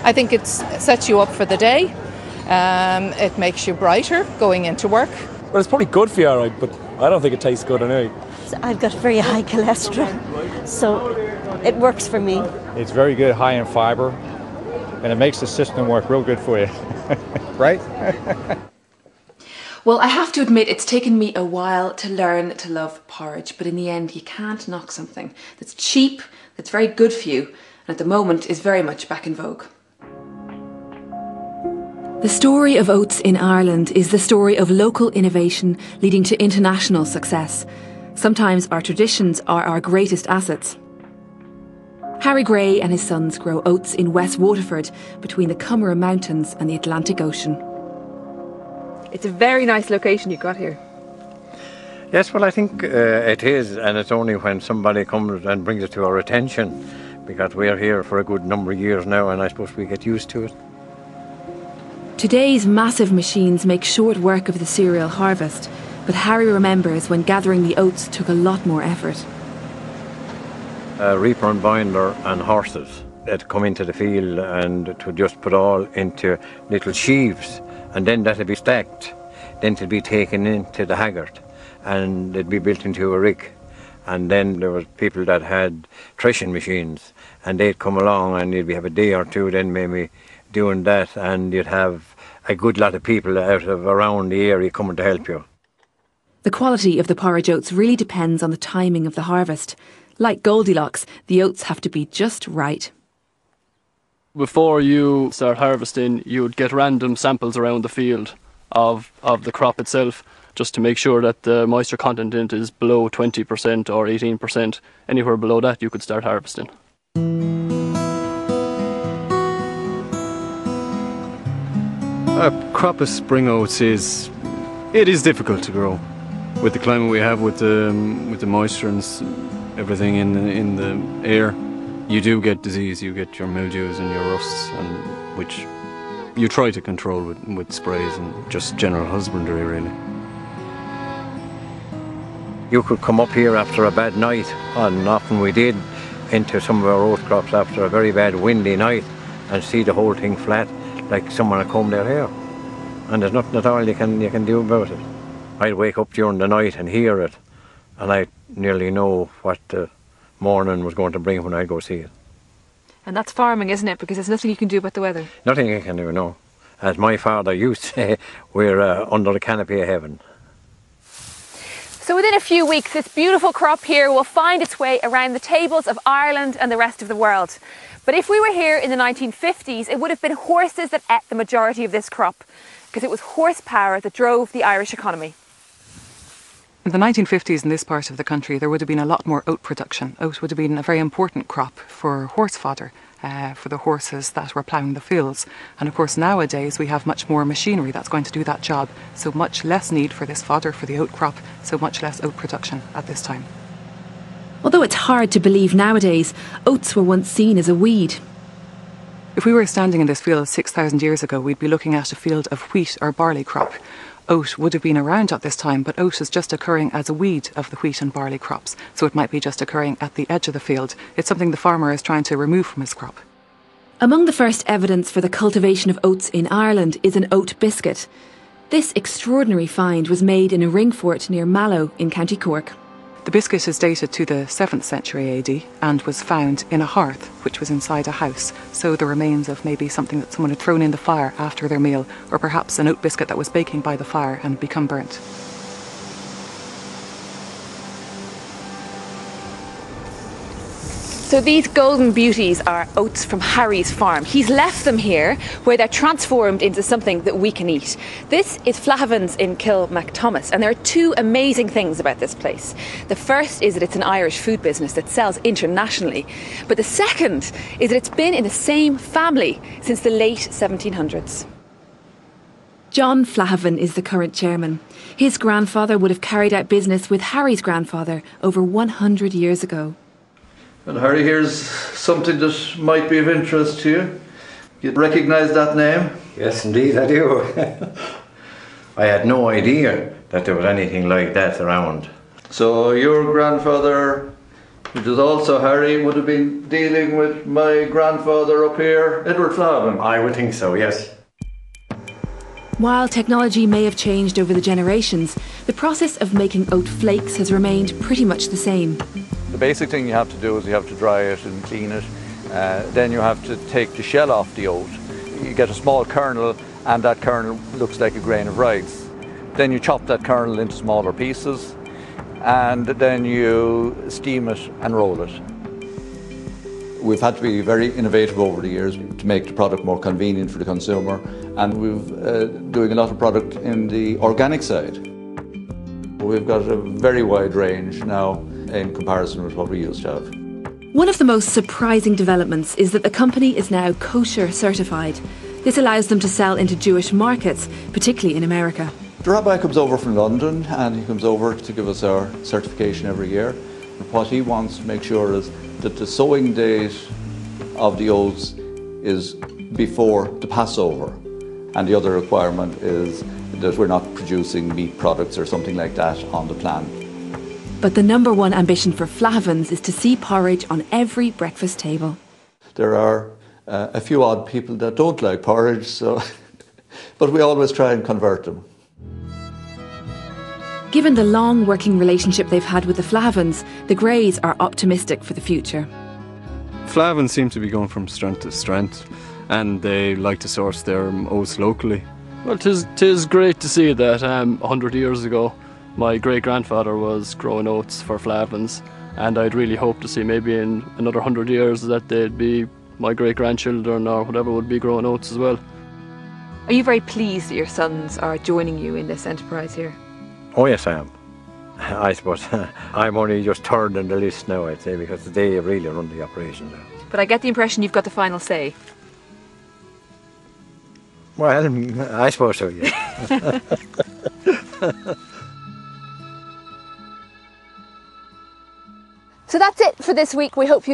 I think it sets you up for the day. It makes you brighter going into work. Well, it's probably good for you, alright, but I don't think it tastes good anyway. I've got very high cholesterol, so it works for me. It's very good, high in fibre, and it makes the system work real good for you, right? Well, I have to admit it's taken me a while to learn to love porridge, but in the end you can't knock something that's cheap, that's very good for you, and at the moment is very much back in vogue. The story of oats in Ireland is the story of local innovation leading to international success. Sometimes our traditions are our greatest assets. Harry Gray and his sons grow oats in West Waterford between the Cummeragh Mountains and the Atlantic Ocean. It's a very nice location you've got here. Yes, well, I think it is, and it's only when somebody comes and brings it to our attention, because we're here for a good number of years now, and I suppose we get used to it. Today's massive machines make short work of the cereal harvest, but Harry remembers when gathering the oats took a lot more effort. A reaper and binder and horses that come into the field and to just put all into little sheaves, and then that'd be stacked, then to be taken into the haggard, and it'd be built into a rick. And then there was people that had threshing machines, and they'd come along and you'd have a day or two then maybe doing that, and you'd have a good lot of people out of around the area coming to help you. The quality of the porridge oats really depends on the timing of the harvest. Like Goldilocks, the oats have to be just right. Before you start harvesting, you would get random samples around the field of the crop itself, just to make sure that the moisture content in it is below 20% or 18%. Anywhere below that, you could start harvesting. A crop of spring oats is difficult to grow with the climate we have, with the moisture and everything in the air. You do get disease. You get your mildews and your rusts, and which you try to control with sprays and just general husbandry, really. You could come up here after a bad night, and often we did, into some of our oat crops after a very bad windy night, and see the whole thing flat, like someone had combed their hair. And there's nothing at all you can do about it. I'd wake up during the night and hear it, and I nearly know what the morning was going to bring when I go see it. And that's farming, isn't it? Because there's nothing you can do about the weather. Nothing you can do, no. As my father used to say, we're under the canopy of heaven. So within a few weeks, this beautiful crop here will find its way around the tables of Ireland and the rest of the world. But if we were here in the 1950s, it would have been horses that ate the majority of this crop, because it was horsepower that drove the Irish economy. In the 1950s in this part of the country, there would have been a lot more oat production. Oat would have been a very important crop for horse fodder, for the horses that were ploughing the fields. And of course nowadays we have much more machinery that's going to do that job, so much less need for this fodder for the oat crop, so much less oat production at this time. Although it's hard to believe nowadays, oats were once seen as a weed. If we were standing in this field 6,000 years ago, we'd be looking at a field of wheat or barley crop. Oat would have been around at this time, but oat is just occurring as a weed of the wheat and barley crops, so it might be just occurring at the edge of the field. It's something the farmer is trying to remove from his crop. Among the first evidence for the cultivation of oats in Ireland is an oat biscuit. This extraordinary find was made in a ring fort near Mallow in County Cork. The biscuit is dated to the 7th century AD and was found in a hearth, which was inside a house. So the remains of maybe something that someone had thrown in the fire after their meal, or perhaps an oat biscuit that was baking by the fire and become burnt. So these golden beauties are oats from Harry's farm. He's left them here where they're transformed into something that we can eat. This is Flahavan's in Kilmacthomas, and there are two amazing things about this place. The first is that it's an Irish food business that sells internationally, but the second is that it's been in the same family since the late 1700s. John Flahavan is the current chairman. His grandfather would have carried out business with Harry's grandfather over 100 years ago. And Harry, here's something that might be of interest to you. You recognise that name? Yes, indeed, I do. I had no idea that there was anything like that around. So your grandfather which is also Harry, would have been dealing with my grandfather up here, Edward Flavin. I would think so, yes. While technology may have changed over the generations, the process of making oat flakes has remained pretty much the same. The basic thing you have to do is you have to dry it and clean it. Then you have to take the shell off the oat. You get a small kernel, and that kernel looks like a grain of rice. Then you chop that kernel into smaller pieces, and then you steam it and roll it. We've had to be very innovative over the years to make the product more convenient for the consumer, and we've doing a lot of product in the organic side. We've got a very wide range now in comparison with what we used to have. One of the most surprising developments is that the company is now kosher certified. This allows them to sell into Jewish markets, particularly in America. The rabbi comes over from London, and he comes over to give us our certification every year. And what he wants to make sure is that the sowing date of the oats is before the Passover. And the other requirement is that we're not producing meat products or something like that on the plant. But the number one ambition for Flahavans is to see porridge on every breakfast table. There are a few odd people that don't like porridge, so but we always try and convert them. Given the long working relationship they've had with the Flahavans, the Greys are optimistic for the future. Flavins seem to be going from strength to strength, and they like to source their oats locally. Well, 'tis great to see that 100 years ago my great-grandfather was growing oats for Flavins, and I'd really hope to see maybe in another 100 years that they'd be my great-grandchildren or whatever would be growing oats as well. Are you very pleased that your sons are joining you in this enterprise here? Oh yes, I am. I suppose I'm only just third on the list now, I'd say, because they really run the operation there. But I get the impression you've got the final say. Well, I suppose so, yeah. So that's it for this week. We hope you